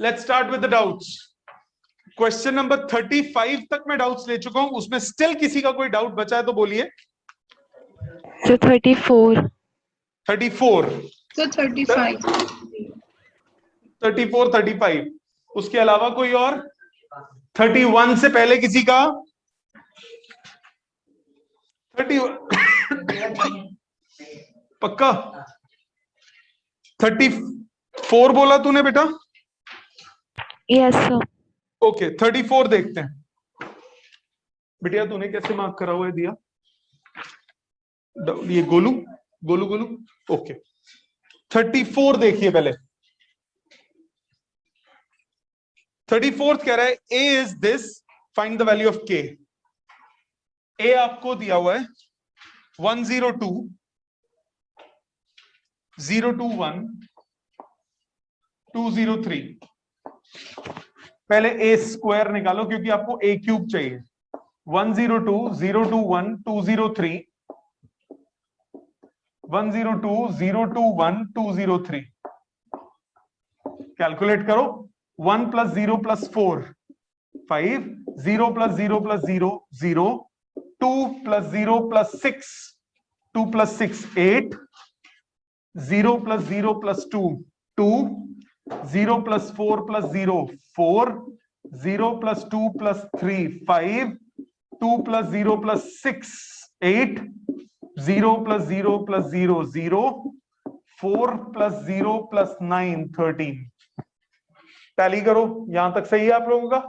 Let's start with the doubts. Question number 35 तक मैं doubts ले चुका हूं, उसमें स्टिल किसी का कोई डाउट बचा है तो बोलिए। So 34. 34 So 35. 34 35 उसके अलावा कोई और? 31 से पहले किसी का? 31 पक्का? 34 बोला तूने बेटा? Yes, sir. ओके 34 देखते हैं। बिटिया तूने कैसे मार्क करा हुआ है दिया? ये गोलू गोलू गोलू ओके 34 देखिए पहले। 34 कह रहा है a is this, find the value of k। a आपको दिया हुआ है 102 021 203। पहले a स्क्वायर निकालो क्योंकि आपको a क्यूब चाहिए। 102 021 203 102 021 203। कैलकुलेट करो। 1 + 0 + 4 5 0 + 0 + 0 0 2 + 0 + 6 2 + 6 8 0 + 0 + 2 2 0 + 4 + 0 4 0 + 2 + 3 5 2 + 0 + 6 8 0 + 0 + 0 0 4 + 0 + 9 13। टैली करो। यहां तक सही है आप लोगों का?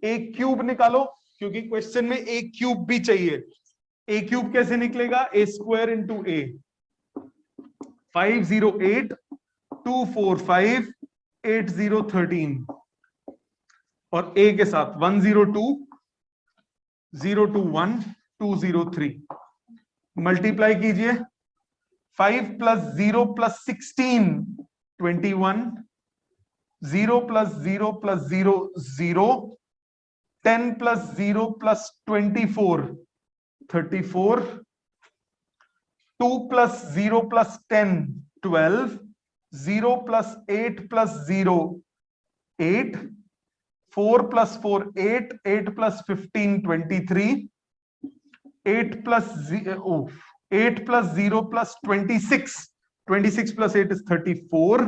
ए क्यूब निकालो क्योंकि क्वेश्चन में ए क्यूब भी चाहिए। ए क्यूब कैसे निकलेगा? ए स्क्वायर इंटू ए। 508 245 8013 और ए के साथ 102 021 203 मल्टीप्लाई कीजिए। 5 + 0 + 16 21 0 + 0 + 0 0 10 + 0 + 24 34 2 + 0 + 10 12 0 + 8 + 0 8 4 + 4 8 8 + 15 23 8 + 0 8 + 0 + 26 26 + 8 is 34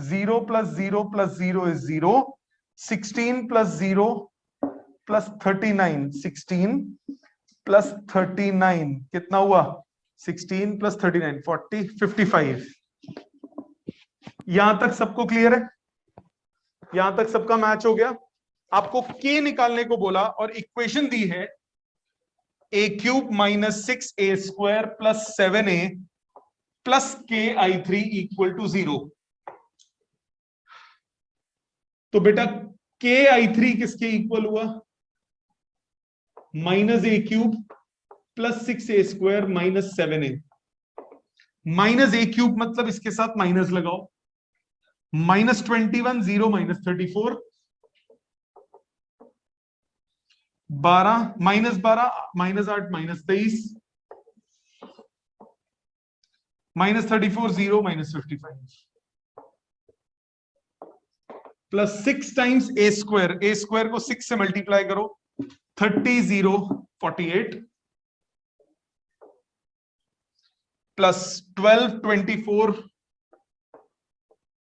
0 + 0 + 0 is 0 16 + 0 + 39 16 + 39 कितना हुआ? 16 + 39 40 55। यहां तक सबको क्लियर है? यहां तक सबका मैच हो गया? आपको k निकालने को बोला और इक्वेशन दी है a³ - 6a² + 7a + ki3 = 0। तो बेटा ki3 किसके इक्वल हुआ? -a³ + 6a² - 7a। -a³ मतलब इसके साथ माइनस लगाओ। -21 0 -34 12 -12 -8 -23 -34 0 -55 प्लस 6 टाइम्स a² को 6 से मल्टीप्लाई करो। 30 0 48 प्लस 12 24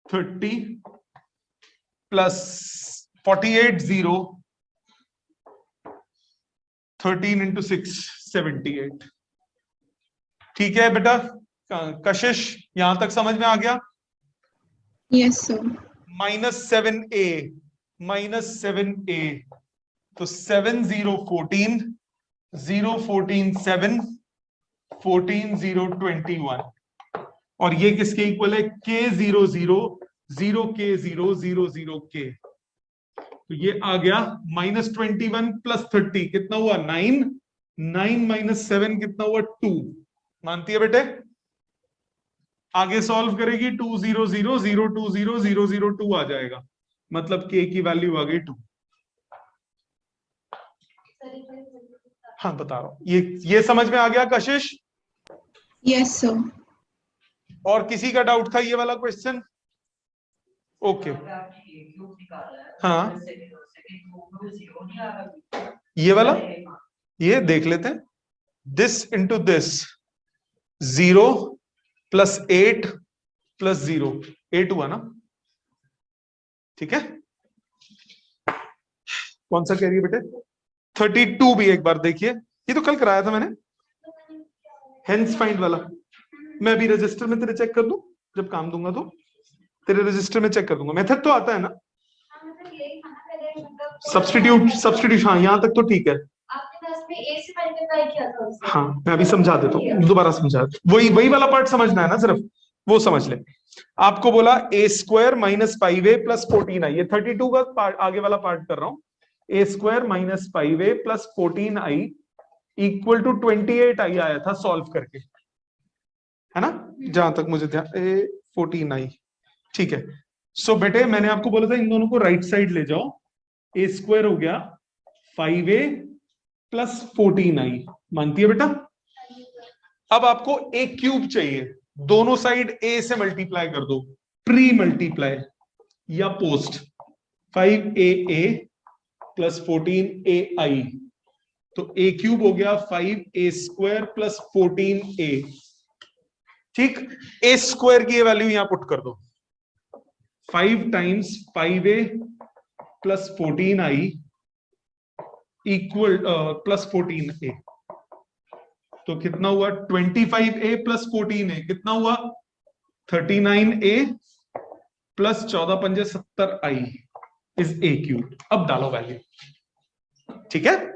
30 प्लस 48 0 13 × 6 78। ठीक है बेटा? कशिश यहां तक समझ में आ गया? Yes, sir. -7a -7a तो 7 0 14 0 14 7 14 0 21 और ये किसके इक्वल है? k0 0 0 k 0 0 0 k। तो ये आ गया -21 + 30 कितना हुआ? 9 9 - 7 कितना हुआ? 2। मानती है बेटे? आगे सॉल्व करेगी 2 0 0 0 2 0 0 0 2 आ जाएगा, मतलब k की वैल्यू आ गई 2। हाँ बता रहा हूं। ये समझ में आ गया कशिश? Yes, sir. और किसी का डाउट था ये वाला क्वेश्चन? ओके हाँ ये वाला ये देख लेते हैं, this into this 0 plus 8 plus 0 8 हुआ ना, ठीक है। कौन सा कह रही है बेटे? 32 भी एक बार देखिए, ये तो कल कराया था मैंने, हेंस फाइंड वाला। मैं अभी रजिस्टर में तेरे चेक कर दूं, जब काम दूंगा तो तेरे रजिस्टर में चेक कर दूंगा। मेथड तो आता है ना, सब्स्टिट्यूट हाँ यहाँ तक तो ठीक है। हाँ मैं अभी समझा देता हूँ, दोबारा समझा, वही वाला पार्ट समझना है ना, सिर्फ वो समझ ले। आपको बोला ए square minus 5a plus 14i, ये 32 का पार्ट, आगे वाला पार्ट कर रहा हूं। A square minus 5a plus 14i equal to 28i आया था सॉल्व करके, है ना, जहां तक मुझे ध्यान, 14i, ठीक है। सो बेटे मैंने आपको बोला था इन दोनों को राइट साइड ले जाओ, ए स्क्वायर हो गया 5a प्लस 14i, मानती है बेटा। अब आपको ए क्यूब चाहिए, दोनों साइड ए से मल्टीप्लाई कर दो, प्री मल्टीप्लाई या पोस्ट, 5a प्लस 14ai, तो ए क्यूब हो गया 5a स्क्वायर प्लस 14a, ठीक। ए स्क्वायर की वैल्यू यहां पुट कर दो, 5 times 5a plus 14i equal plus 14a, तो कितना हुआ 25a प्लस 14a, कितना हुआ 39a प्लस 14 पंजे 70i इज ए क्यूब। अब डालो वैल्यू, ठीक है।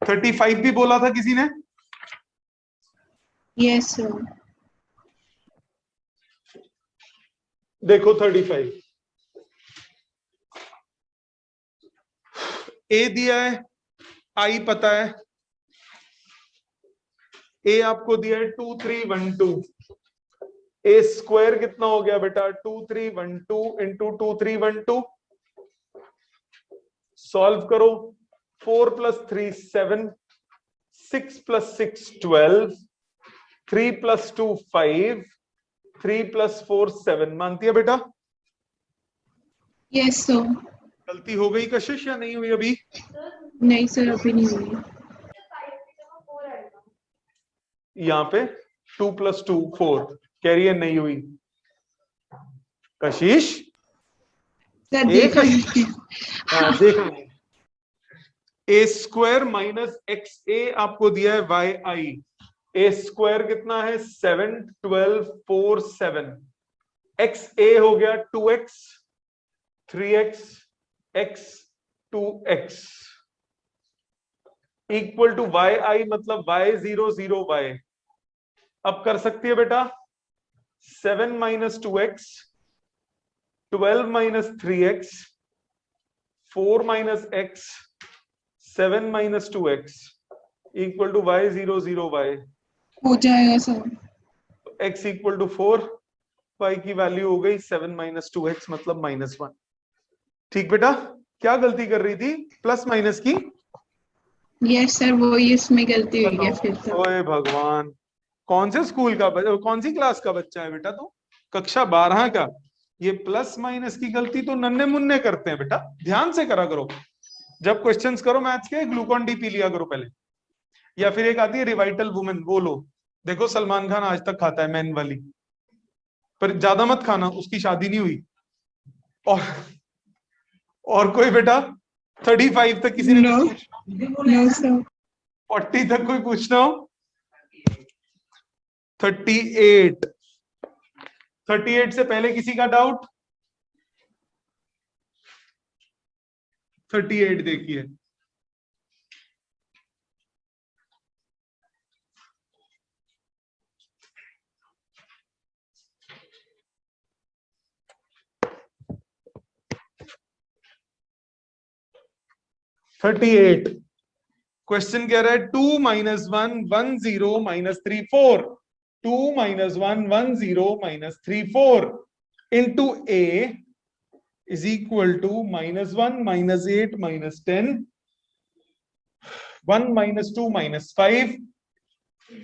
35 भी बोला था किसी ने? Yes, sir. देखो 35 ए दिया है, आई पता है, ए आपको दिया है 2312, ए स्क्वायर कितना हो गया बेटा 2312 इंटू 2312, सॉल्व करो, 4 प्लस 3 7, 6 प्लस 6 12, 3 प्लस 2 5, 3 प्लस 4 7, मानती है बेटा? Yes, sir. गलती हो गई कशिश या नहीं हुई अभी? नहीं सर, अभी नहीं हुई। यहाँ पे 2 प्लस 2 4, कह रही है नहीं हुई कशिश। सर देखा नहीं। देखा नहीं। ए स्क्वायर माइनस एक्स ए आपको दिया है वाई आई, ए स्क्वायर कितना है 7 12 4 7, एक्स ए हो गया 2x 3x x 2x equal to Y I, मतलब y0 0 y। अब कर सकती है बेटा 7 minus 2x, 12 minus 3x, 4 minus x, 7 minus 2x equal to y0 0 y। हो जाएगा sir. x equal to 4, y की वैल्यू हो गई 7 माइनस 2x मतलब -1। ठीक बेटा, क्या गलती कर रही थी प्लस माइनस की? यस सर, वो इसमें गलती हुई है फिर तो। ओए भगवान, कौन से स्कूल का कौन सी क्लास का बच्चा है बेटा तू? कक्षा 12 का। ये प्लस माइनस की गलती तो नन्हे मुन्ने करते हैं बेटा, ध्यान से करा करो। जब क्वेश्चंस करो मैथ्स के, ग्लूकॉन डी पी लिया करो पहले, या फिर एक आती है रिवाइटल वुमेन, वो लो। देखो सलमान खान आज तक खाता है मैन वाली, पर ज्यादा मत खाना, उसकी शादी नहीं हुई। और कोई बेटा 35 तक किसी ने नो नो सर। 40 तक कोई पूछना हो? 38 से पहले किसी का डाउट? 38 देखिए, क्वेश्चन कह रहा है 2 minus 1 1 0 minus 3 4, 2 minus 1 1 0 minus 3 4 into A is equal to -1 -8 -10, 1 -2 -5,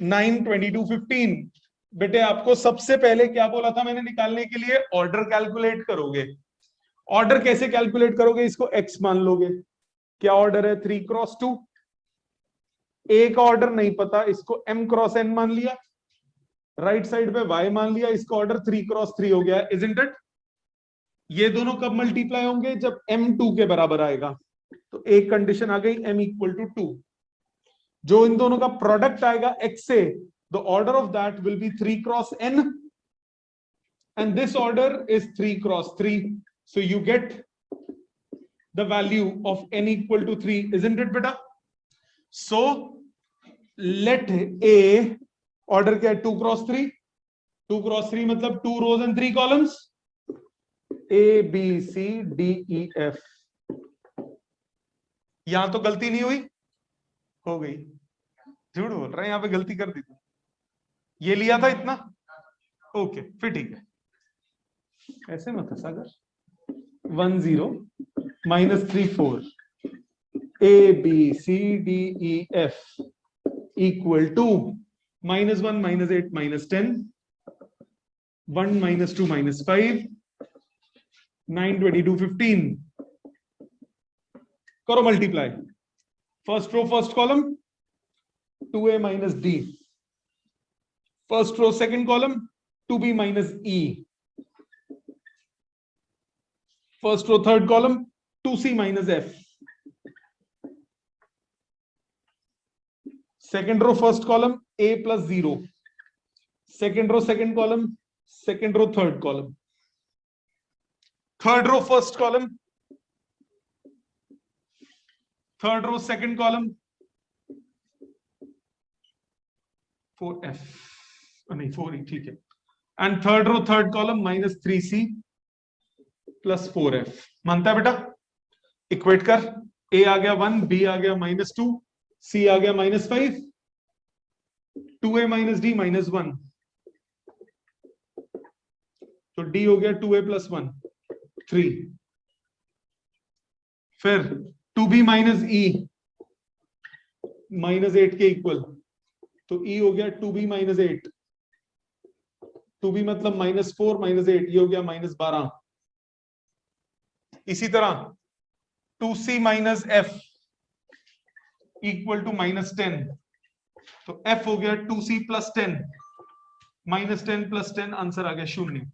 9 22 15, बेटे आपको सबसे पहले क्या बोला था मैंने निकालने के लिए? ऑर्डर कैलकुलेट करोगे। ऑर्डर कैसे कैलकुलेट करोगे? इसको x मान लोगे। क्या ऑर्डर है? 3 क्रॉस 2। ए का ऑर्डर नहीं पता, इसको m क्रॉस n मान लिया। राइट साइड पे y मान लिया, इसका ऑर्डर 3 क्रॉस 3 हो गया। Isn't it? ये दोनों कब मल्टीप्लाई होंगे? जब m 2 के बराबर आएगा। तो एक कंडीशन आ गई, m इक्वल टू 2। जो इन दोनों का प्रोडक्ट आएगा x से, the order of that will be 3 cross n, and this order is 3 cross 3. So you get the value of n equal to 3, isn't it beta? So let A order क्या है? 2 cross 3. 2 cross 3 मतलब 2 rows and 3 columns. A B C D E F. यहां तो गलती नहीं हुई? हो गई। झूठ बोल रहे हैं, यहां पे गलती कर दी थी। ये लिया था इतना, ओके फिर ठीक है। ऐसे मत सागर। 1 0 -3 4 A B C D E F equal to -1 -8 -10 1 -2 -5 9 22 15। करो multiply. First row first column 2A minus D, first row second column 2B minus E, first row third column 2C minus F, second row first column A plus 0, second row second column, second row third column, third row first column, third row second column 4F, नहीं 4E, ठीक है, and third row third column -3C plus 4F। मानता है बेटा? Equate कर। A आ गया 1, B आ गया -2, C आ गया -5, 2A minus D -1, तो D हो गया 2A plus 1 3। फिर 2B minus E -8 के इक्वल, तो E हो गया 2B minus 8, 2B मतलब -4 -8, ये हो गया -12। इसी तरह 2C minus F equal to -10, तो F हो गया 2C plus 10, -10 plus 10, आंसर आ गया 0।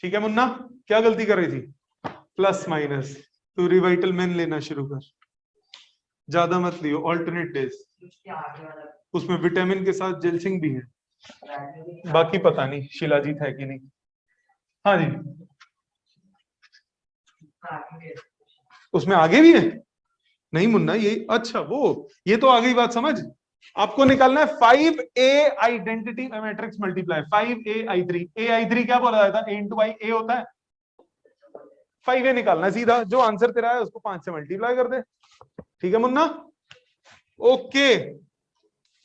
ठीक है मुन्ना, क्या गलती कर रही थी? Plus minus. तो रिवाइटल मैन लेना शुरू कर, ज्यादा मत लियो, ऑल्टरनेट डेज। उसमें विटामिन के साथ जेलसिंग भी है, बाकी पता नहीं शिलाजीत है कि नहीं। हाँ जी, उसमें आगे भी है? नहीं मुन्ना, ये अच्छा वो, ये तो आ गई बात समझ। आपको निकालना है 5A identity matrix multiply 5A I3। A I3 क्या बोला जाता है? A into I A होता है। 5A निकालना है सीधा, जो आंसर तेरा है उसको 5 से मल्टीप्लाई कर दे। ठीक है मुन्ना? ओके,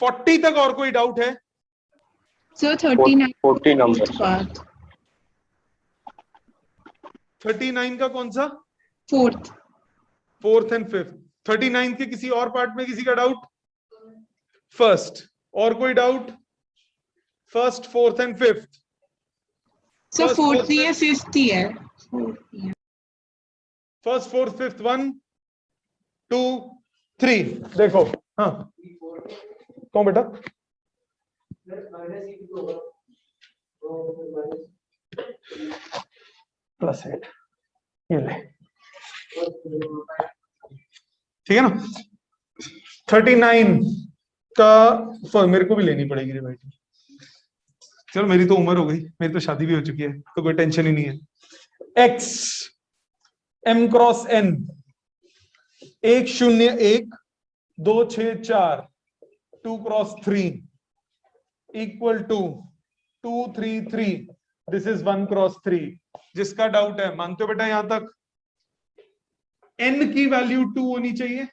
40 तक और कोई डाउट है? So 39 40 numbers. part. 39 का कौन सा? Fourth. Fourth and fifth. 39 के किसी और पार्ट में किसी का डाउट? फर्स्ट, और कोई doubt? First, fourth and fifth. So First, fourth fourth, ही है, fifth ही है। First, fourth, fifth, 1 2 3। देखो, हाँ कौन बेटा? +8, ये ले, ठीक है ना? 39 का मेरे को भी लेनी पड़ेगी रे बेटी। चलो मेरी तो उम्र हो गई, मेरी तो शादी भी हो चुकी है, तो कोई टेंशन ही नहीं है। x m cross n 1 0 1 2 6 4 2 cross 3 equal to 2 3 3। This is 1 cross 3। जिसका डाउट है, मानते हो बेटा यहां तक? n की वैल्यू 2 होनी चाहिए,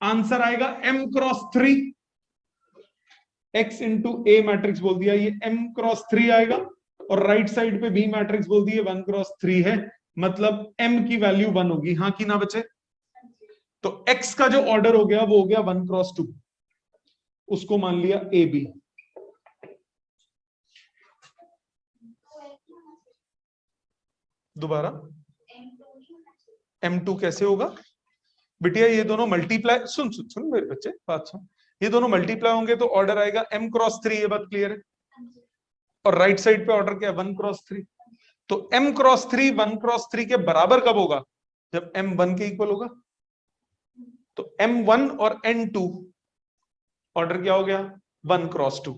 आंसर आएगा m क्रॉस 3। x इंटू ए मैट्रिक्स बोल दिया, ये m क्रॉस 3 आएगा, और राइट साइड पे b मैट्रिक्स बोल दिए 1 क्रॉस 3 है, मतलब m की वैल्यू 1 होगी। हाँ कि ना बच्चे? तो x का जो ऑर्डर हो गया वो हो गया 1 क्रॉस 2। उसको मान लिया ए बी। दोबारा M2 कैसे होगा बिटिया? ये दोनों मल्टीप्लाई, सुन सुन सुन मेरे बच्चे बात सुन, ये दोनों मल्टीप्लाई होंगे तो ऑर्डर आएगा M क्रॉस 3, ये बात क्लियर है। और राइट साइड पे ऑर्डर क्या है? 1 क्रॉस 3। तो M क्रॉस 3 1 क्रॉस 3 के बराबर कब होगा? जब M 1 के इक्वल होगा। तो M1 और N2 ऑर्डर क्या हो गया? 1 क्रॉस 2।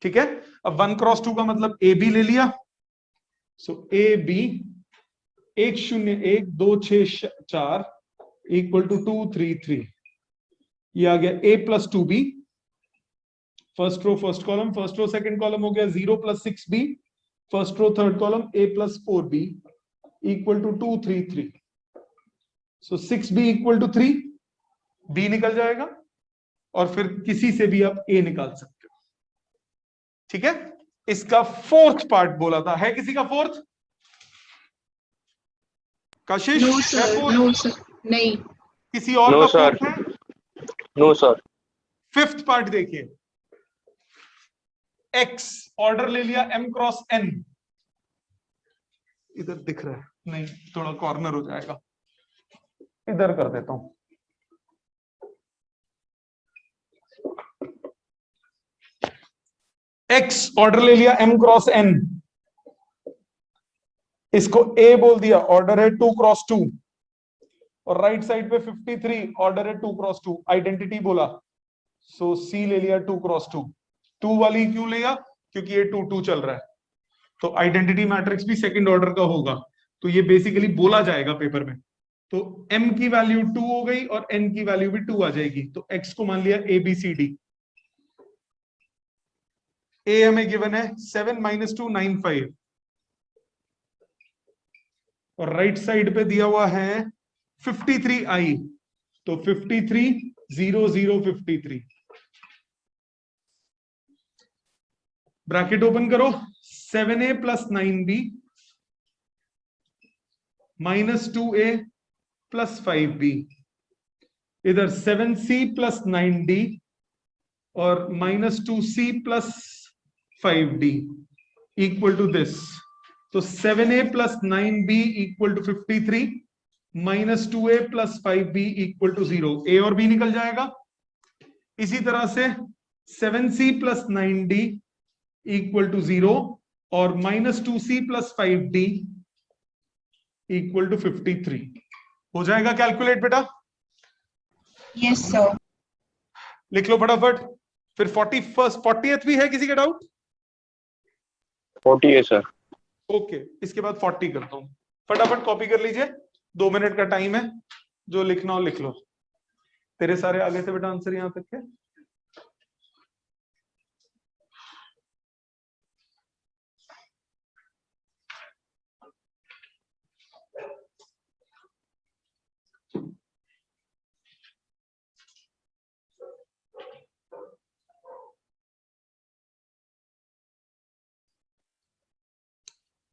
ठीक है, अब 1 क्रॉस 2 का मतलब ए बी ले लिया। So A B 1 0 1 2 6 4 equal to 2 3 3। ये आ गया a plus 2b, first row first column, first row second column हो गया 0 plus 6b, first row third column a plus 4b equal to 2 3 3। So 6b equal to 3, b निकल जाएगा और फिर किसी से भी आप a निकाल सकते हो। ठीक है, इसका फोर्थ पार्ट बोला था, है किसी का फोर्थ? कशिश नो है सर, फोर्थ? नो सर, नहीं। किसी और नो का सर। फोर्थ है? No sir. फिफ्थ पार्ट देखिए, x ऑर्डर ले लिया m क्रॉस n। इधर दिख रहा है? नहीं, थोड़ा कॉर्नर हो जाएगा, इधर कर देता हूं। x ऑर्डर ले लिया m क्रॉस n, इसको a बोल दिया, ऑर्डर है 2 क्रॉस 2। और राइट साइड पे 53 ऑर्डर है 2 क्रॉस 2, आइडेंटिटी बोला। सो c ले लिया 2 क्रॉस 2। 2 वाली क्यों लिया? क्योंकि ये 2 2 चल रहा है, तो आइडेंटिटी मैट्रिक्स भी सेकंड ऑर्डर का होगा। तो ये बेसिकली बोला जाएगा पेपर में। तो m की वैल्यू 2 हो गई और n की वैल्यू भी 2 आ जाएगी। तो x को मान लिया a b c d। a हमें गिवन है 7 - 2 9 5, और राइट साइड पे दिया हुआ है 53i। तो 53 0 0 53, ब्रैकेट ओपन करो, 7a plus 9b minus 2a plus 5b, इधर 7c प्लस 9d और minus 2c plus 5d equal to this. तो 7a plus 9b equal to 53 minus 2a plus 5b equal to 0। a और b निकल जाएगा। इसी तरह से 7c plus 9d equal to 0 और minus 2c plus 5d equal to 53। हो जाएगा कैलकुलेट बेटा? Yes sir. लिख लो फटाफट। फिर 40th भी है, किसी का डाउट? 40 है सर। ओके, इसके बाद 40 करता हूं। फटाफट कॉपी कर लीजिए, 2 मिनट का टाइम है, जो लिखना हो लिख लो। तेरे सारे आगे से बेटा आंसर यहां तक के।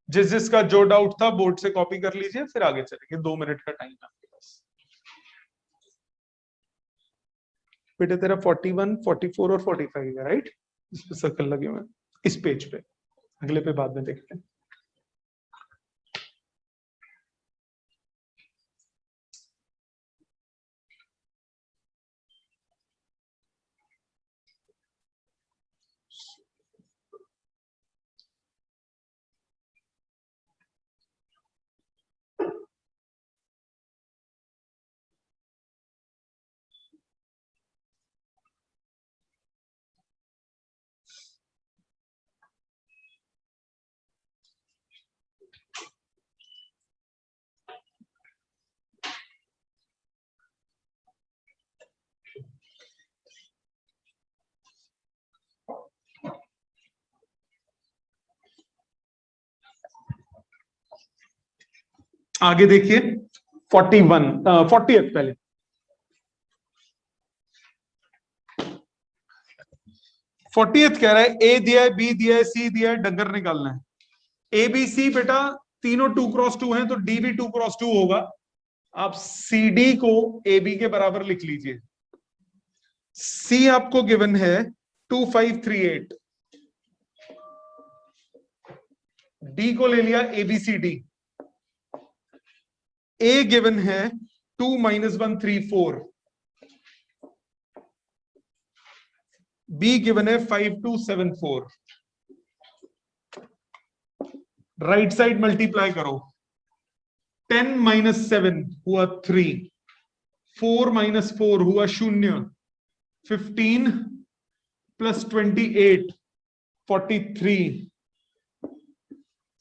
जिस जिसका जो डाउट था बोर्ड से कॉपी कर लीजिए, फिर आगे चलेंगे। 2 मिनट का टाइम है आपके पास। बेटे तेरा 41, 44 और 45 है, राइट? इस पे सर्कल लगे हुए हैं, इस पेज पे। अगले पे बाद में देखते हैं। आगे देखिए 40th पहले। फोर्टियथ कह रहा है ए दिया है, बी दिया है, सी दिया है, डंगर निकालना है। ए बी सी बेटा तीनों 2 क्रॉस 2 हैं, तो डी भी 2 क्रॉस 2 होगा। आप सी डी को ए बी के बराबर लिख लीजिए। सी आपको गिवन है 2538, डी को ले लिया ABCD, ए गिवन है 2 - 1 3 4, बी गिवन है 5 2 7 4। राइट साइड मल्टीप्लाई करो, 10 - 7 हुआ 3, 4 - 4 हुआ 0, 15 + 28 43,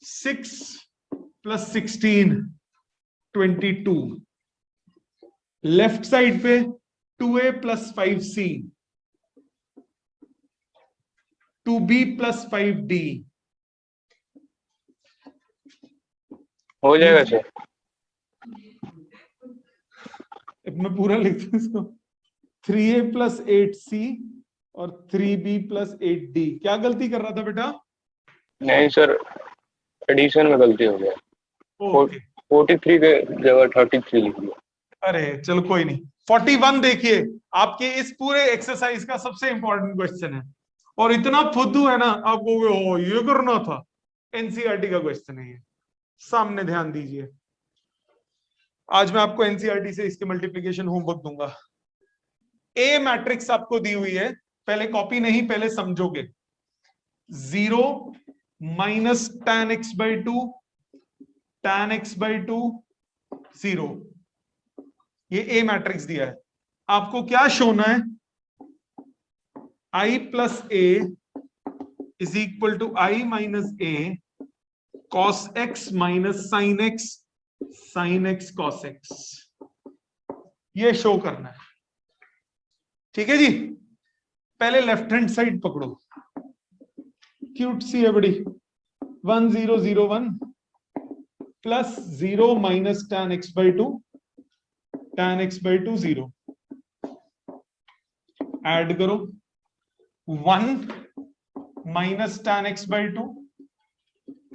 6 + 16 22। लेफ्ट साइड पे 2a + 5c, 2b + 5d। हो जाएगा सर। मैं पूरा लिखता हूं इसको, 3a + 8c और 3b + 8d। क्या गलती कर रहा था बेटा? नहीं सर, एडिशन में गलती हो गया। ओके 43 के जगह 33 लिख दिया। अरे चलो कोई नहीं। 41 देखिए, आपके इस पूरे एक्सरसाइज का सबसे इंपॉर्टेंट क्वेश्चन है, और इतना फुद्दू है ना, आप कहोगे ओ ये करना था। एनसीईआरटी का क्वेश्चन है ये, सामने ध्यान दीजिए। आज मैं आपको एनसीईआरटी से इसके मल्टीप्लिकेशन होमवर्क दूंगा। ए मैट्रिक्स आपको दी हुई है, पहले कॉपी नहीं, पहले समझोगे। 0 - tan x/2, tan x/2 0, ये ए मैट्रिक्स दिया है। आपको क्या शोना है? I + a is equal to I - a cos x - sin x sin x cos x, ये शो करना है। ठीक है जी। पहले लेफ्ट हैंड साइड पकड़ो, क्यूट सी है बड़ी। 1001 plus 0 - tan x/2, tan x/2 0, add करो। 1 - tan x/2,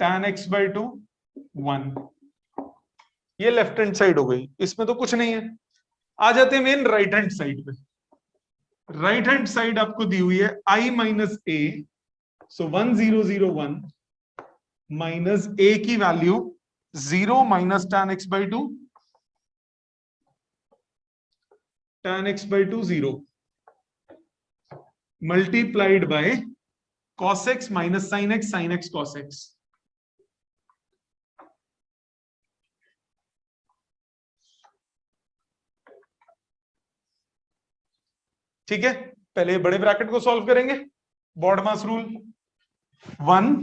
tan x/2 1। ये लेफ्ट हैंड साइड हो गई, इसमें तो कुछ नहीं है। आ जाते हैं मेन राइट हैंड साइड पे। राइट हैंड साइड आपको दी हुई है I - a, so 1001 minus a की value 0 - tan x/2, tan x/2 0, multiplied by cos x - sin x sin x cos x। ठीक है, पहले बड़े ब्रैकेट को सॉल्व करेंगे। BODMAS rule, 1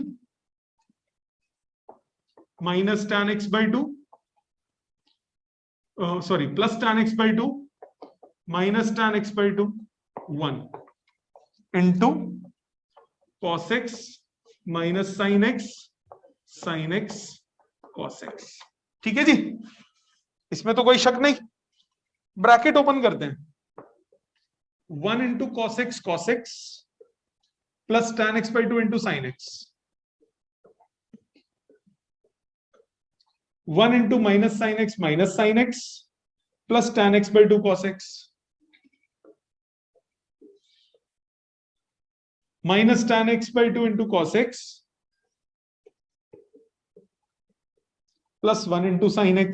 - tan x/2, sorry plus tan x/2 minus tan x/2 1 into cos x - sin x cos x। ठीक है जी, इसमें तो कोई शक नहीं। ब्रैकेट ओपन करते हैं। 1 into cos x plus tan x/2 into sin x, 1 into minus sin x plus tan x/2 cos x, minus tan x/2 into cos x plus 1 into sin x,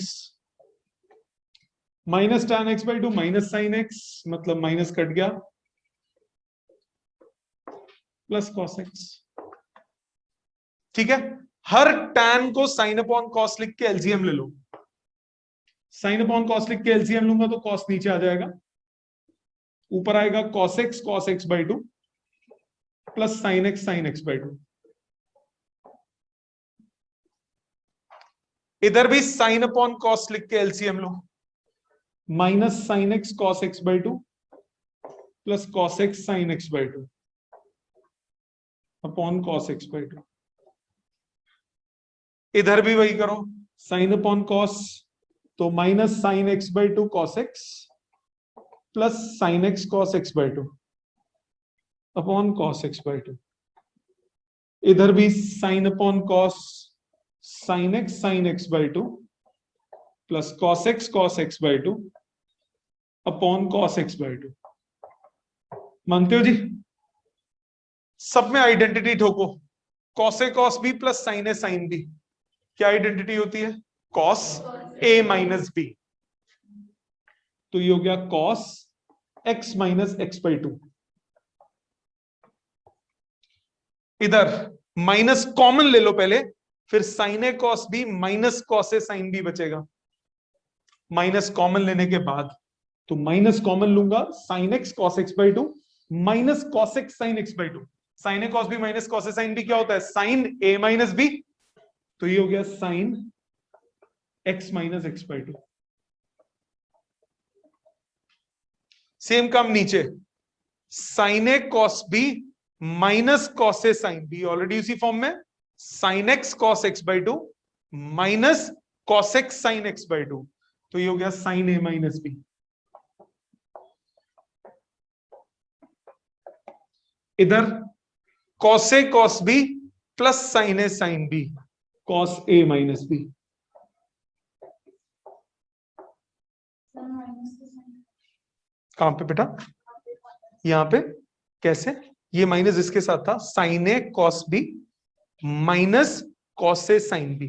minus tan x/2 minus sin x, मतलब minus cut गया, plus cos x। ठीक है, हर tan को sin upon cos लिख के LCM ले लो। sin upon cos लिख के एलसीएम लूंगा तो cos नीचे आ जाएगा, ऊपर आएगा cos x/2 plus sin x/2। इधर भी sin अपॉन cos लिख के एलसीएम लो, minus sin x cos x/2 plus cos x sin x/2 upon cos x/2। इधर भी वही करो, sin अपॉन cos, तो minus sin x/2 cos x plus sin x cos x/2 upon cos x/2। इधर भी sin upon cos sin x/2 plus cos x cos x/2 upon cos x/2। मानते हो जी? सब में आइडेंटिटी ठोको। Cos A cos B plus sine A sine B, क्या identity होती है? Cos A minus B. तो ये हो गया cos x minus x by two. इधर माइनस कॉमन ले लो पहले, फिर sine A cos B minus cos A sine B बचेगा। माइनस कॉमन लेने के बाद, तो माइनस कॉमन लूंगा, sine x cos x by two minus cos x sine x by two. Sine A cos B minus cos A sine B क्या होता है? Sign ए minus B. तो ये हो गया sine x minus x by two. Same काम नीचे, sign A cos B minus cos A sine B, already उसी फॉर्म में, sign x cos x by two minus cos x sine x by to. तो ये हो गया sign ए minus B. इधर cos A cos B plus sine A sine B, cos A minus B. कहां पे बेटा? यहां पे। कैसे? ये माइनस इसके साथ था, sign A cos B minus cos A sine B.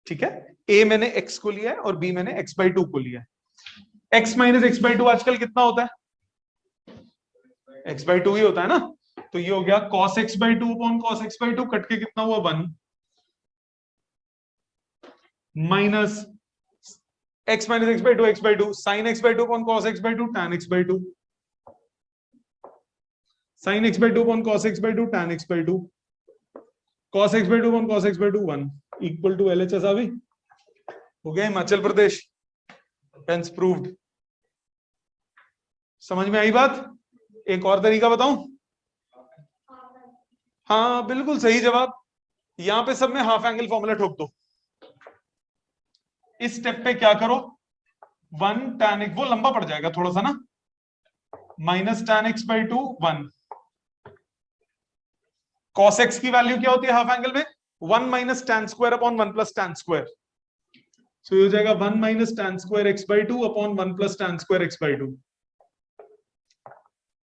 ठीक है, ए मैंने एक्स को लिया है और बी मैंने एक्स बाई टू को लिया है। X minus x by to आजकल कितना होता है? एक्स बाई टू ही होता है ना। तो ये हो गया cos x by two upon cos x by two, cut के कितना हुआ? 1 minus x minus x by two sine x by two upon cos x by two tan x by two, sine x by two upon cos x by two tan x by two, cos x by two upon cos x by two 1 equal to LHS आ गई। हो गया Himachal Pradesh, hence proved. समझ में आई बात? एक और तरीका बताऊं? हाँ बिल्कुल सही जवाब। यहां पे सब में हाफ एंगल फॉर्मूला ठोक दो। इस स्टेप पे क्या करो, 1 tan x, वो लंबा पड़ जाएगा थोड़ा सा ना, minus tan x by two 1। cos x की वैल्यू क्या होती है हाफ एंगल में? 1 minus tan square upon 1 plus tan square. So ये हो जाएगा 1 minus tan square x by two upon 1 plus tan square x by two.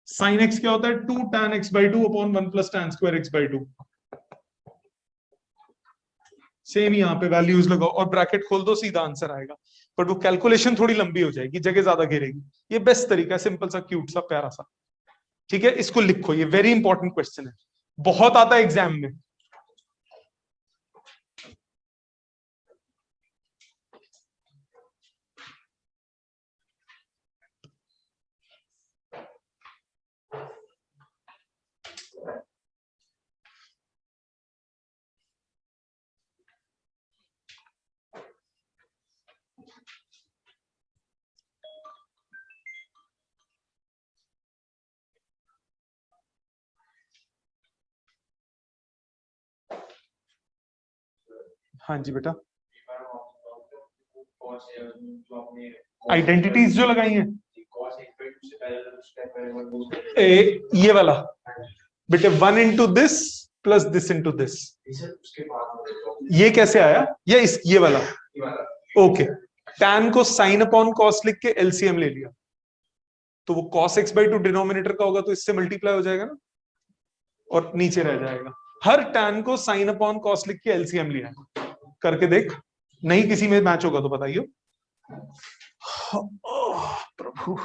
Sine x क्या होता है? 2 tan x by two upon 1 plus tan square x by two. Same यहां पे values लगाओ और ब्रैकेट खोल दो, सीधा आंसर आएगा। बट वो कैलकुलेशन थोड़ी लंबी हो जाएगी, जगह ज्यादा घेरेगी। ये बेस्ट तरीका है, सिंपल सा, क्यूट सा, प्यारा सा। ठीक है, इसको लिखो, ये वेरी इंपॉर्टेंट क्वेश्चन है, बहुत आता है एग्जाम में। हाँ जी बेटा, आइडेंटिटीज जो लगाई हैं ये वाला बेटे, 1 into this plus this into this, ये कैसे आया? ये वाला। ओके, टैन को साइन अपॉन कॉस लिख के एलसीएम ले लिया, तो वो cos x by to denominator का होगा, तो इससे मल्टीप्लाई हो जाएगा ना, और नीचे रह जाएगा। हर टैन को साइन अपॉन कॉस लिख के एलसीएम लिया, करके देख, नहीं किसी में मैच होगा तो बताइए। प्रभु,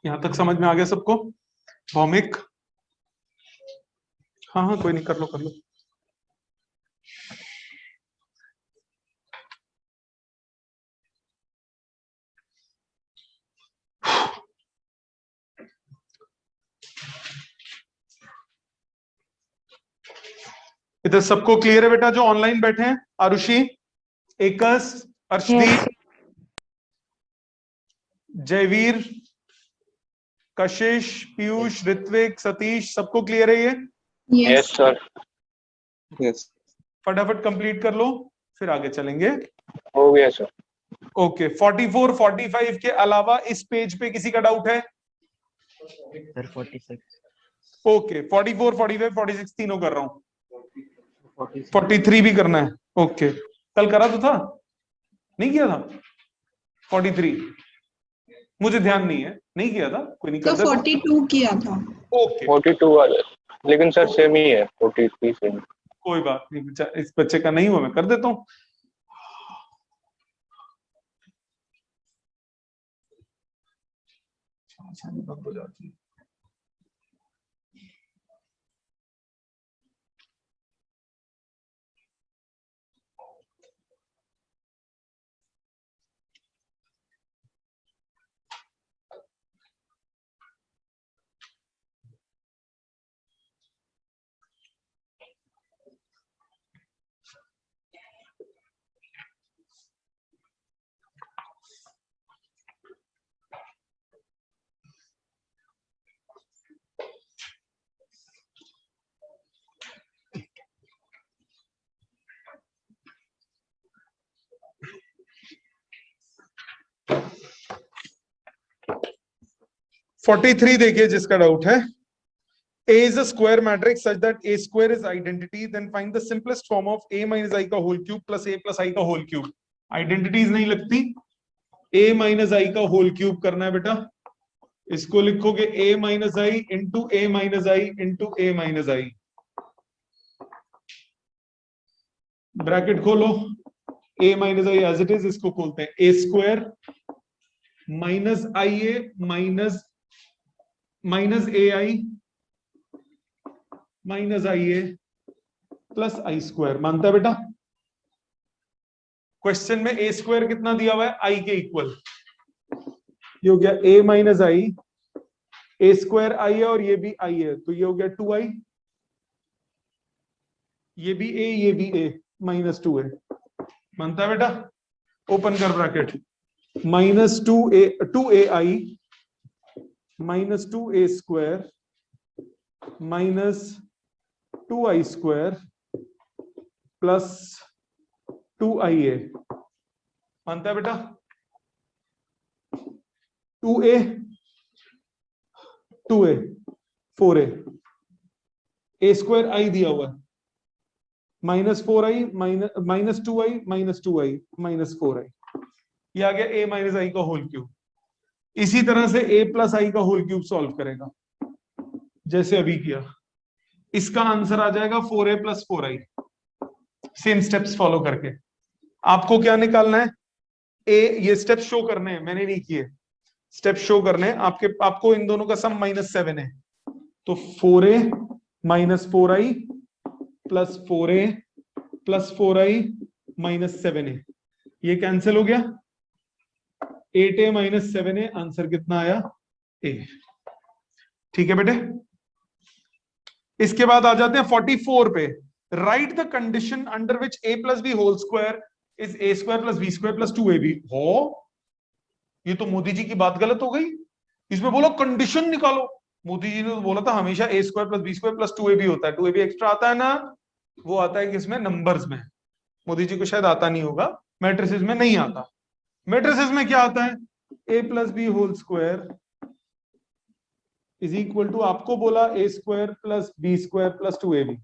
यहां तक समझ में आ गया सबको? भौमिक? हाँ हाँ, कोई नहीं, कर लो कर लो। इधर सबको क्लियर है बेटा जो ऑनलाइन बैठे हैं? आरुषि, एकस, अर्शदीप, Yes. जयवीर, कशिश, पीयूष, ऋत्विक, सतीश, सबको क्लियर है ये? Yes Yes. सर, यस फटाफट कंप्लीट कर लो, फिर आगे चलेंगे। हो गया सर। ओके, 44 45 के अलावा इस पेज पे किसी का डाउट है? सर 46 ओके, 44 45 46 तीनों कर रहा हूं। 46 43 भी करना है? ओके, कल करा तो था, नहीं किया था? 43 मुझे ध्यान नहीं है, नहीं किया था, कोई नहीं तो कर देता। 42 किया था। ओके, 42 वाला, लेकिन सर सेम ही है, 43 सेम। कोई बात नहीं, इस बच्चे का नहीं हुआ, मैं कर देता हूं। बंद हो जाती है। फोर्टी थ्री देखिए जिसका डाउट है। A is a square matrix such that A square is identity, then find the simplest form of A minus I का whole cube plus A plus I का whole cube. Identities नहीं लगती, A minus I का whole cube करना है बेटा। इसको लिखोगे A minus I into A minus I into A minus I, bracket खोलो, A minus I as it is, इसको खोलते हैं A square minus IA minus AI minus I A plus I square, मानता है बेटा? क्वेश्चन में ए square कितना दिया हुआ है? आई के इक्वल। ये हो गया ए माइनस आई, ए स्क्वायर आई है और ये भी आई है, तो ये हो गया 2i, ये भी ए ये भी ए, माइनस 2 है, मानता है बेटा? ओपन कर bracket, minus 2a I minus 2a square minus 2i square plus 2ia, मानता है बेटा? 2a 4a, a square i दिया हुआ है, minus 4i minus 2i minus 2i minus 4i, ये आ गया a माइनस आई का होल क्यूब। इसी तरह से a प्लस आई का होल क्यूब सॉल्व करेगा जैसे अभी किया, इसका आंसर आ जाएगा 4a plus 4i। Same steps follow करके आपको क्या निकालना है? ए, ये स्टेप शो करने हैं, मैंने नहीं किए, स्टेप शो करने हैं आपको इन दोनों का सम -7 है, तो 4a minus 4i plus 4a plus 4i minus 7a, ये कैंसिल हो गया, 8a माइनस 7a, आंसर कितना आया? a। ठीक है बेटे, इसके बाद आ जाते हैं 44 पे। Right the condition under which a plus B whole square is a square plus B square plus 2ab। हो, ये तो मोदी जी की बात गलत हो गई, इसमें बोला कंडीशन निकालो। मोदी जी ने तो बोला था हमेशा a square plus B square plus 2ab होता है, 2ab एक्स्ट्रा आता है ना, वो आता है किसमें? नंबर्स में। मोदी जी को शायद आता नहीं होगा, मैट्रिसेस में नहीं आता। मैट्रिसेस में क्या आता है? a plus B whole square is equal to, आपको बोला a square plus B square plus 2ab,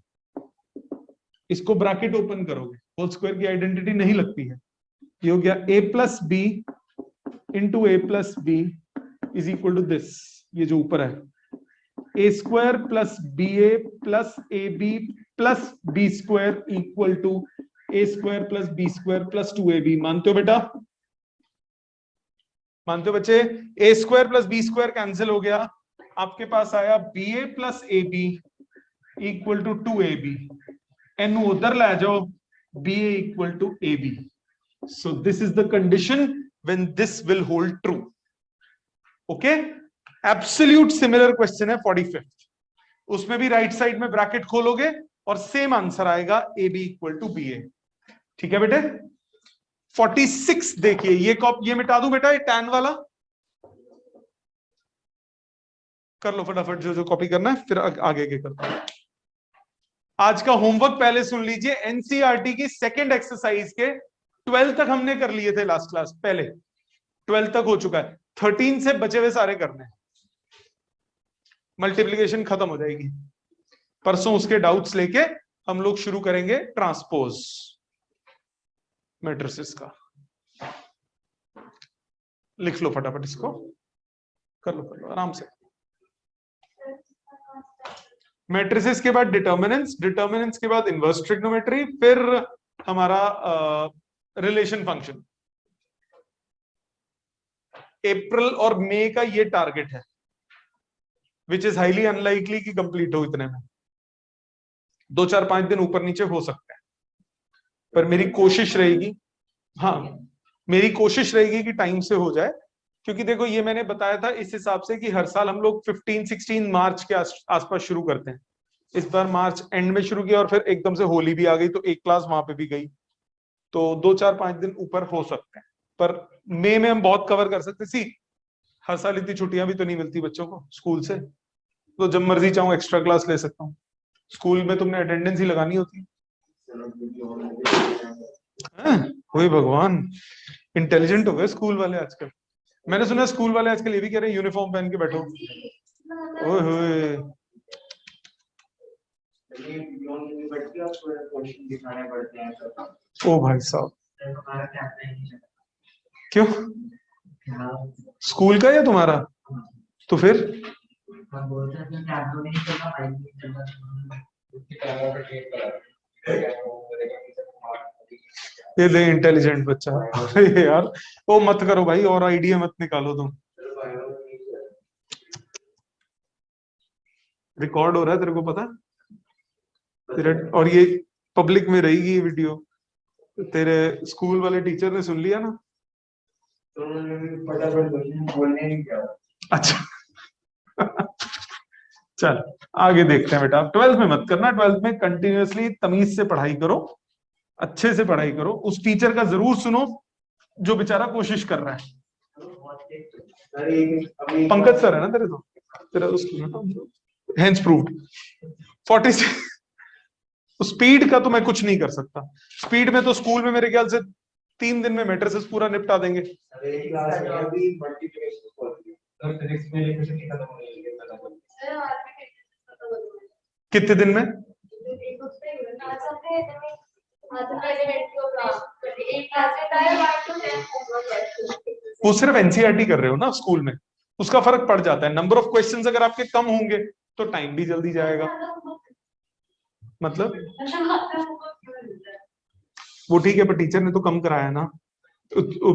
इसको ब्रैकेट ओपन करोगे, होल स्क्वायर की आइडेंटिटी नहीं लगती है, ये हो गया a plus B into A plus B is equal to this, ये जो ऊपर है a square plus B A plus A B plus B square equal to a square plus B square plus 2ab। मानते हो बेटा? मानते हो बच्चे? A square plus B square cancel हो गया, आपके पास आया B A plus A B equal to 2ab, एन उधर ले जाओ, B A equal to A B. So this is the condition when this will hold true. Okay? Absolute similar question है 45th. उसमें भी राइट साइड में bracket खोलोगे और सेम आंसर आएगा A B equal to B A. ठीक है बेटे? 46 देखिए, ये मिटा दूं बेटा, ये टैन वाला कर लो फटाफट, जो जो कॉपी करना है, फिर आगे के करता हूं. आज का होमवर्क पहले सुन लीजिए. एनसीईआरटी की सेकंड एक्सरसाइज के 12 तक हमने कर लिए थे लास्ट क्लास, पहले 12 तक हो चुका है. 13 से बचे हुए सारे करने हैं. मल्टीप्लिकेशन खत्म हो जाएगी. परसों उसके डाउट्स लेके हम लोग शुरू करेंगे ट्रांसपोज मैट्रिसेस का. लिख लो फटाफट इसको, कर लो आराम से. मैट्रिसेस के बाद डिटर्मिनेंट्स, डिटर्मिनेंट्स के बाद इनवर्स ट्रिग्नोमेट्री, फिर हमारा रिलेशन फंक्शन. अप्रैल और मई का ये टारगेट है, विच इज हाईली अनलाइकली कि कंप्लीट हो इतने में. 2-4-5 दिन ऊपर नीचे हो सकते हैं, पर मेरी कोशिश रहेगी, हाँ मेरी कोशिश रहेगी कि टाइम से हो जाए. क्योंकि देखो ये मैंने बताया था इस हिसाब से कि हर साल हम लोग 15-16 मार्च के आसपास शुरू करते हैं. इस बार मार्च एंड में शुरू किया और फिर एकदम से होली भी आ गई, तो एक क्लास वहां पे भी गई, तो 2-4-5 दिन ऊपर हो सकते हैं. पर मई में हम बहुत कवर कर सकते. सी हर साल इतनी छुट्टियां भी तो नहीं मिलती बच्चों को स्कूल से, तो जब मर्जी चाहूँ एक्स्ट्रा क्लास ले सकता हूँ. स्कूल में तुमने अटेंडेंस ही लगानी होती है. ओए भगवान, इंटेलिजेंट हो गए स्कूल वाले आजकल. मैंने सुना स्कूल वाले आजकल ये भी कह रहे हैं यूनिफॉर्म पहन के बैठो. ओए होए, ओ भाई साहब, क्यों? स्कूल का या तुम्हारा? तो फिर ये दे इंटेलिजेंट बच्चा. अरे यार वो मत करो भाई, और आइडिया मत निकालो तुम. रिकॉर्ड हो रहा है, तेरे को पता? तेरे और ये पब्लिक में रहेगी ये वीडियो. तेरे स्कूल वाले टीचर ने सुन लिया ना? अच्छा चल आगे देखते हैं बेटा. 12th में मत करना. 12th में कंटिन्यूअसली तमीज से पढ़ाई करो, अच्छे से पढ़ाई करो. उस टीचर का जरूर सुनो जो बेचारा कोशिश कर रहा है. पंकज सर है ना तेरे, तो तेरा उसकी हैंड्स प्रूव्ड. 46 स्पीड का तो मैं कुछ नहीं कर सकता. स्पीड में तो स्कूल में मेरे ख्याल से 3 दिन में मैट्रिसेस पूरा निपटा देंगे. कितने दिन में? वो सिर्फ एनसीईआरटी कर रहे हो ना स्कूल में, उसका फर्क पड़ जाता है. नंबर ऑफ क्वेश्चंस अगर आपके कम होंगे तो टाइम भी जल्दी जाएगा. मतलब वो ठीक है, पर टीचर ने तो कम कराया ना.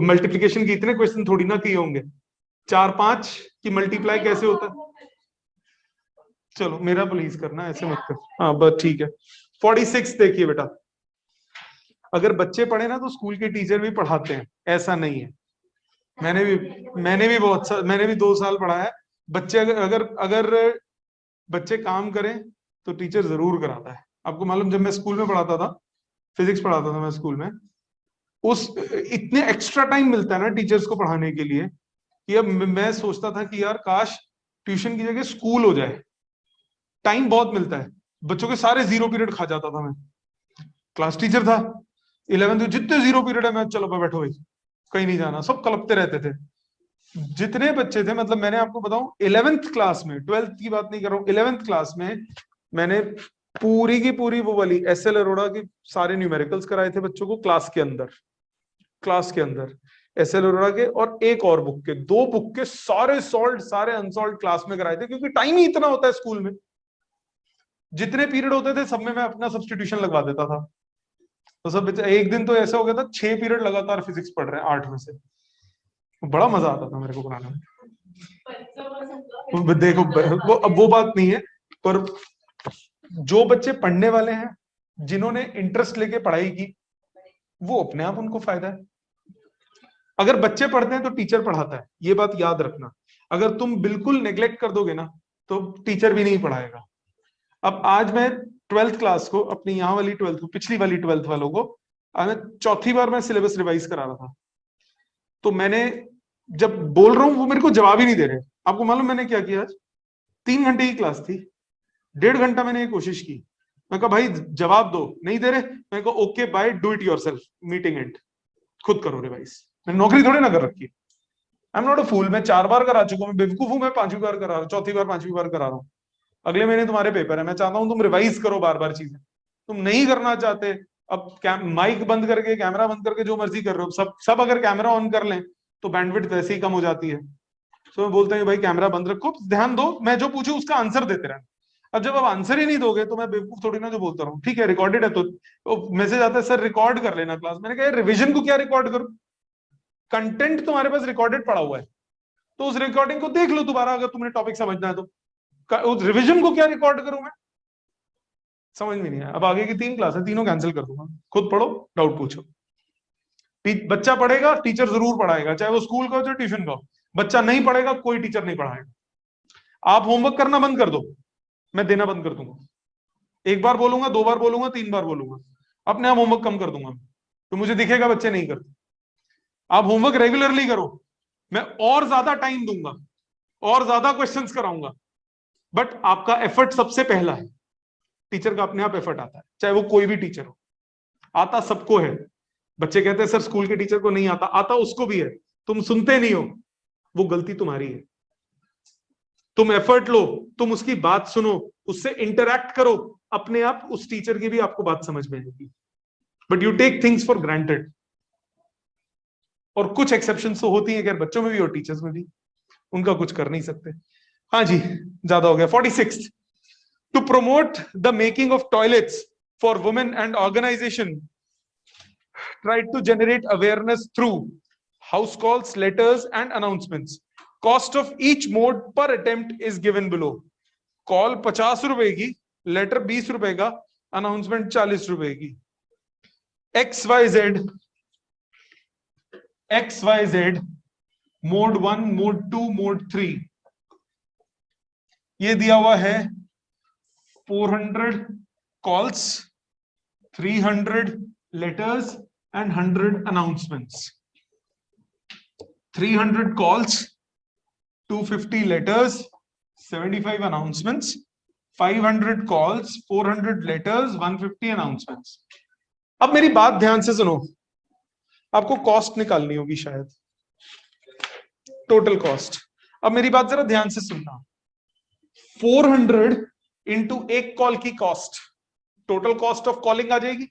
मल्टीप्लिकेशन के इतने क्वेश्चन थोड़ी ना किए होंगे. 4-5 की मल्टीप्लाई कैसे होता है? चलो मेरा प्लीज करना, ऐसे मत कर. हाँ बस ठीक है. 46 देखिए बेटा, अगर बच्चे पढ़े ना तो स्कूल के टीचर भी पढ़ाते हैं, ऐसा नहीं है. मैंने भी 2 साल पढ़ाया है. बच्चे अगर बच्चे काम करें तो टीचर जरूर कराता है. आपको मालूम, जब मैं स्कूल में पढ़ाता था, फिजिक्स पढ़ाता था मैं स्कूल में, उस इतने एक्स्ट्रा टाइम मिलता है ना टीचर्स को पढ़ाने के लिए कि अब मैं सोचता था कि यार काश ट्यूशन की जगह स्कूल हो जाए. टाइम बहुत मिलता है. बच्चों के सारे 0 पीरियड खा जाता था मैं. क्लास टीचर था 11th, जितने 0 पीरियड है मैं, चलो बैठो भाई, कहीं नहीं जाना. सब कलपते रहते थे. जितने बच्चे थे, मतलब मैंने आपको बताऊं 11th क्लास में, 12th की बात नहीं कर रहा हूं, 11th क्लास में मैंने पूरी की पूरी वो वाली एसएल अरोड़ा की सारे न्यूमेरिकल्स कराए थे बच्चों को क्लास के अंदर एसएल अरोड़ा के, और एक और बुक के, 2 बुक के सारे सॉल्व सारे अनसॉल्व क्लास में कराए थे. क्योंकि टाइम ही इतना होता है स्कूल में. जितने पीरियड होते थे सब में मैं अपना सब्स्टिट्यूशन लगवा देता था. तो सब एक दिन तो ऐसा हो गया था 6 पीरियड लगातार फिजिक्स पढ़ रहे हैं 8 में से. बड़ा मजा आता था मेरे को पढ़ाने में। देखो अब वो बात नहीं है, पर जो बच्चे पढ़ने वाले हैं, जिन्होंने इंटरेस्ट लेके पढ़ाई की, वो अपने आप उनको फायदा है। अगर बच्चे पढ़ते हैं तो टीचर पढ़ाता है, ये बात याद रखना। अगर तुम बिल्कुल नेग्लेक्ट कर दोगे ना, तो टीचर भी नहीं पढ़ाएगा। अब आज मैं 12th क्लास को, अपनी यहाँ वाली 12th को, पिछली वाली 12th वालों को, आज मैं चौथी बार मैं सिलेबस रिवाइज करा रहा था। तो मैंने जब बोल रहा हूं, वो मेरे को जवाब ही नहीं दे रहे। आपको मालूम मैंने क्या किया? आज 3 घंटे की क्लास थी, 1.5 घंटा मैंने ये कोशिश की। मैं कहा भाई जवाब दो, नहीं दे रहे। मैं कहा okay bye, do it yourself, meeting end, खुद करो रिवाइज। मैंने नौकरी थोड़ी ना कर रखी है। आई एम नॉट अ फूल। मैं 4 बार करा चुका हूं, मैं बेवकूफ हूं, मैं 5वीं बार करा रहा हूं, चौथी बार 5वीं बार करा रहा हूं। अगले महीने तुम्हारे पेपर है, मैं चाहता हूं तुम रिवाइज करो बार बार चीजें। तुम नहीं करना चाहते, अब माइक बंद करके, कैमरा बंद करके जो मर्जी कर रहे हो। सब अगर कैमरा ऑन कर लें तो बैंडविड्थ वैसे ही कम हो जाती है। तो मैं बोलता हूँ भाई कैमरा बंद रखो, ध्यान दो, मैं जो पूछूं उसका आंसर देते रहना। अब जब आप आंसर ही नहीं दोगे तो मैं बेवकूफ थोड़ी ना जो बोलता रहूं। ठीक है रिकॉर्डेड है तो मैसेज आता है सर रिकॉर्ड कर लेना क्लास। मैंने कहा रिविजन को क्या रिकॉर्ड करूं? कंटेंट तुम्हारे पास रिकॉर्डेड पड़ा हुआ है, तो उस रिकॉर्डिंग को देख लो दोबारा अगर तुमने टॉपिक समझना है तो। उस रिविजन को क्या रिकॉर्ड करूं मैं? समझ में नहीं आया। अब आगे की 3 क्लास है, तीनों कैंसिल कर दूंगा। खुद पढ़ो, डाउट पूछो। बच्चा पढ़ेगा, टीचर जरूर पढ़ाएगा, चाहे वो स्कूल का हो चाहे ट्यूशन का हो। बच्चा नहीं पढ़ेगा, कोई टीचर नहीं पढ़ाएगा। आप होमवर्क करना बंद कर दो, मैं देना बंद कर दूंगा। 1 बार बोलूंगा, 2 बार बोलूंगा, 3 बार बोलूंगा, अपने आप होमवर्क कम कर दूंगा। तो मुझे दिखेगा बच्चे नहीं करते। आप होमवर्क रेगुलरली करो, मैं और ज्यादा टाइम दूंगा, और ज्यादा क्वेश्चंस कराऊंगा। बट आपका एफर्ट सबसे पहला है। टीचर का अपने आप एफर्ट आता है, चाहे वो कोई भी टीचर हो। आता सबको है। बच्चे कहते हैं सर स्कूल के टीचर को नहीं आता, आता उसको भी है। तुम सुनते नहीं हो, वो गलती तुम्हारी है। तुम एफर्ट लो, तुम उसकी बात सुनो, उससे इंटरैक्ट करो, अपने आप उस टीचर की भी आपको बात समझ में आएगी। But you take things for granted. और कुछ एक्सेप्शन तो होती है, अगर बच्चों में भी और टीचर्स में भी, उनका कुछ कर नहीं सकते। हाँ जी, ज्यादा हो गया। 46, to promote the making of toilets for women and organisation tried to generate awareness through house calls, letters and announcements. Cost of each mode per attempt is given below. Call 50 रुपए की, लेटर 20 रुपए का, announcement 40 रुपए की। XYZ mode 1, mode 2, mode 3 ये दिया हुआ है। 400 calls, 300 letters and 100 announcements. 300 calls, 250 letters, 75 announcements, 500 calls, 400 letters, 150 announcements. अब मेरी बात ध्यान से सुनो, आपको कॉस्ट निकालनी होगी शायद, टोटल कॉस्ट। अब मेरी बात जरा ध्यान से सुनना। 400 इंटू एक कॉल की cost, total cost of calling आ जाएगी।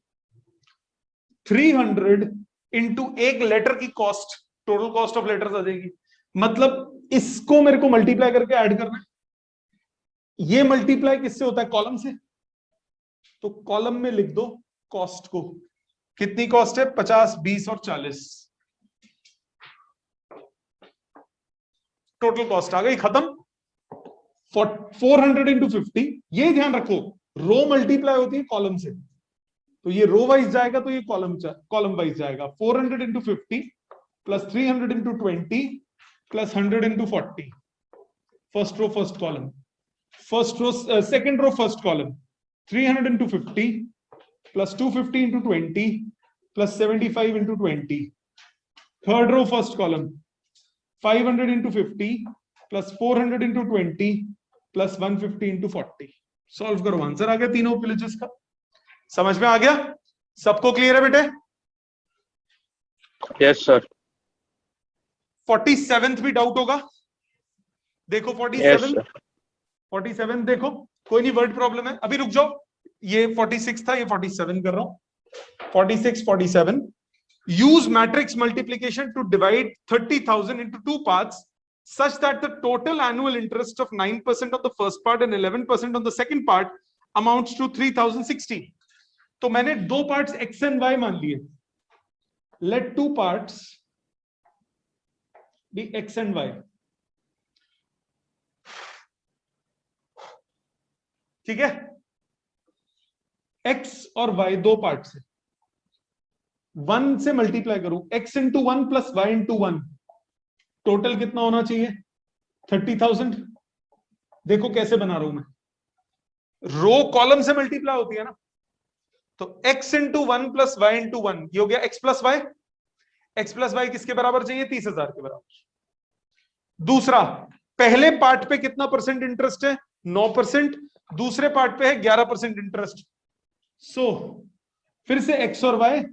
300 इंटू एक लेटर की cost, total cost of letters आ जाएगी। मतलब इसको मेरे को मल्टीप्लाई करके ऐड करना है। ये मल्टीप्लाई किससे होता है? कॉलम से। तो कॉलम में लिख दो कॉस्ट को। कितनी कॉस्ट है? 50, 20 और 40। टोटल कॉस्ट आ गई, खत्म। 400 इंटू 50, ये ध्यान रखो, रो मल्टीप्लाई होती है कॉलम से, तो ये रो वाइज जाएगा तो ये कॉलम वाइज जाएगा। 400 into 50 plus 300 into 20 plus 100 into 40। First row first column, first row second row first column. 300 into 50 plus 250 into 20 plus 75 into 20। Third row first column, 500 into 50 plus 400 into 20 plus 150 into 40। Solve करो, answer आ गया तीनों villages का। समझ में आ गया? सबको clear है बेटे? Yes sir. 47th भी डाउट होगा? देखो 47 देखो, कोई नहीं, वर्ड प्रॉब्लम है, अभी रुक जाओ। ये 46 था, ये 47 कर रहा हूं। 46, 47। Use matrix multiplication to divide 30,000 into 2 parts such that the total annual interest of 9% on the first part and 11% on the second part amounts to 3,060. तो मैंने 2 पार्ट्स x एंड y मान लिए। Let 2 parts B x and y. ठीक है, x और Y दो part से, 1 से मल्टीप्लाई करूं, x into 1 plus y into 1, total कितना होना चाहिए? 30,000। देखो कैसे बना रहा हूं मैं, रो कॉलम से मल्टीप्लाई होती है ना, तो x into 1 plus y into 1, ये हो गया x plus y. x plus y किसके बराबर चाहिए? 30,000 के बराबर। दूसरा, पहले पार्ट पे कितना परसेंट इंटरेस्ट है? 9%। दूसरे पार्ट पे है 11% इंटरेस्ट। सो फिर से x और y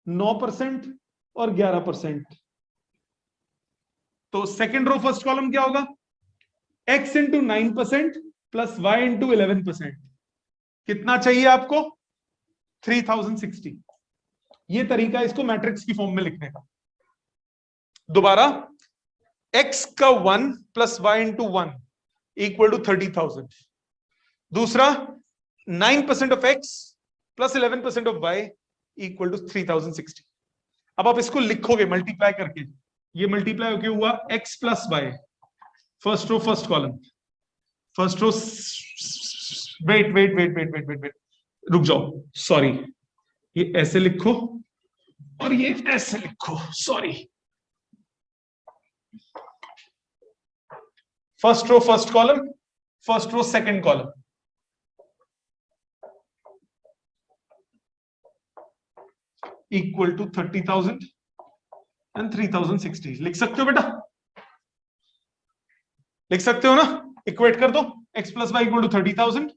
9% और 11%। तो सेकेंड रो फर्स्ट कॉलम क्या होगा? x into 9% plus y into 11%। कितना चाहिए आपको? 3060। ये तरीका है इसको मैट्रिक्स की फॉर्म में लिखने का। दोबारा, x का 1 plus y into 1 equal to 30,000। दूसरा, 9% of x plus 11% of y equal to 3060। अब आप इसको लिखोगे मल्टीप्लाई करके, ये मल्टीप्लाई होके हुआ x plus y, first row first column, first row, wait wait wait wait wait wait wait, रुक जाओ, सॉरी, ये ऐसे लिखो और ये ऐसे लिखो, sorry. First row first column, first row second column, equal to 30,000 and 3060। लिख सकते हो बेटा? लिख सकते हो ना? इक्वेट कर दो, x plus y equal to 30,000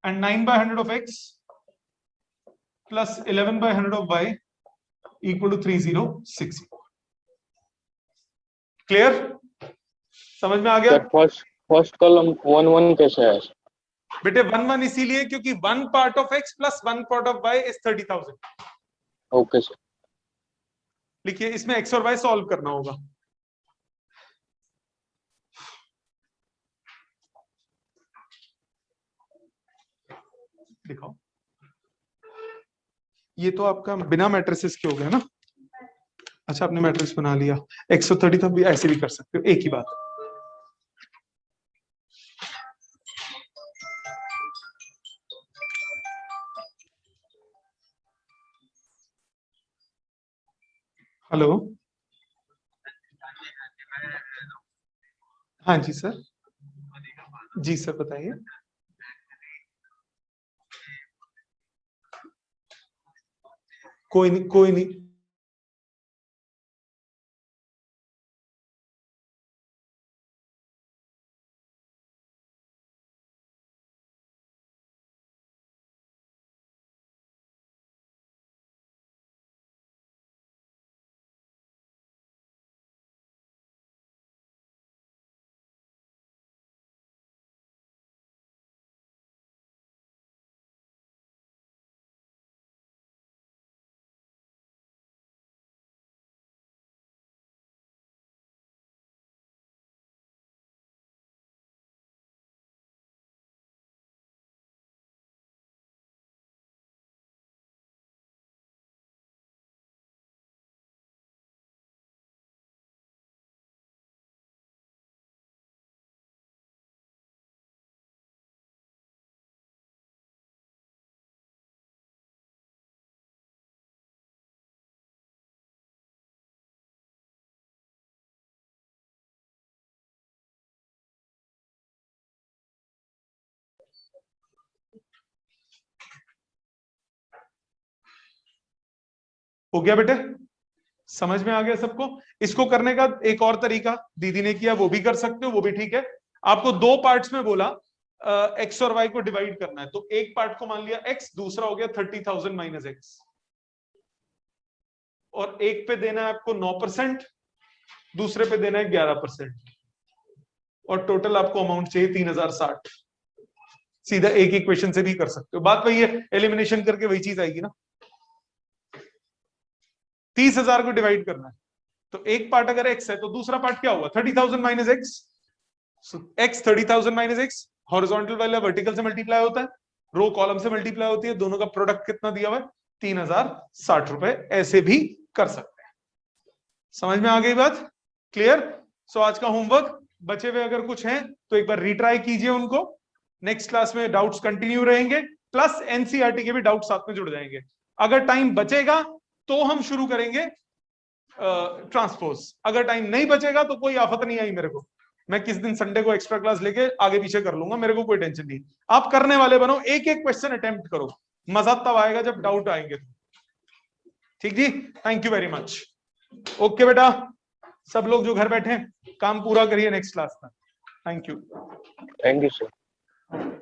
and 9/100 of x plus 11/100 of y equal to 3060। Clear? समझ में आ गया? फर्स्ट कॉलम 1 1 कैसे है? बेटे 1 1 इसीलिए क्योंकि 1 part of x plus 1 part of y is 30,000। Okay sir. लिखिए, इसमें x और y सॉल्व करना होगा। दिखाओ, ये तो आपका बिना मैट्रिसेस के हो गया ना? अच्छा, आपने मैट्रिक्स बना लिया। 130 तक भी ऐसे भी कर सकते हो, एक ही बात। हेलो, हाँ जी सर, जी सर बताइए। कोई नहीं, कोई नहीं, हो गया बेटे? समझ में आ गया सबको? इसको करने का एक और तरीका दीदी ने किया, वो भी कर सकते हो, वो भी ठीक है। आपको दो पार्ट्स में बोला एक्स और वाई को डिवाइड करना है, तो एक पार्ट को मान लिया एक्स, दूसरा हो गया 30,000 माइनस एक्स, और एक पे देना है आपको 9%, दूसरे पे देना है 11%, और टोटल आपको अमाउंट चाहिए 3060। सीधा एक इक्वेशन से भी कर सकते हो, बात वही है, एलिमिनेशन करके वही चीज आएगी ना। 30,000 को डिवाइड करना है, तो एक पार्ट अगर x है तो दूसरा पार्ट क्या होगा? 30,000 minus x. x 30,000 minus x, horizontal वाला वर्टिकल से मल्टीप्लाई होता है, रो कॉलम से मल्टीप्लाई होती है, दोनों का प्रोडक्ट कितना दिया हुआ है? 3060 रुपए। ऐसे भी कर सकते हैं। समझ में आ गई बात? क्लियर? सो आज का होमवर्क बचे हुए अगर कुछ हैं तो एक बार रिट्राई कीजिए उनको। नेक्स्ट क्लास में डाउट्स कंटिन्यू रहेंगे, प्लस एनसीईआरटी के भी डाउट साथ में जुड़ जाएंगे। अगर टाइम बचेगा तो हम शुरू करेंगे ट्रांसपोज, अगर टाइम नहीं बचेगा तो कोई आफत नहीं आई मेरे को, मैं किस दिन संडे को एक्स्ट्रा क्लास लेके आगे पीछे कर लूंगा, मेरे को कोई टेंशन नहीं। आप करने वाले बनो, एक एक क्वेश्चन अटेम्प्ट करो, मजा तब आएगा जब डाउट आएंगे। ठीक जी, thank you very much. Okay बेटा, सब लोग जो घर बैठे हैं काम पूरा करिए नेक्स्ट क्लास में। Thank you. Thank you sir.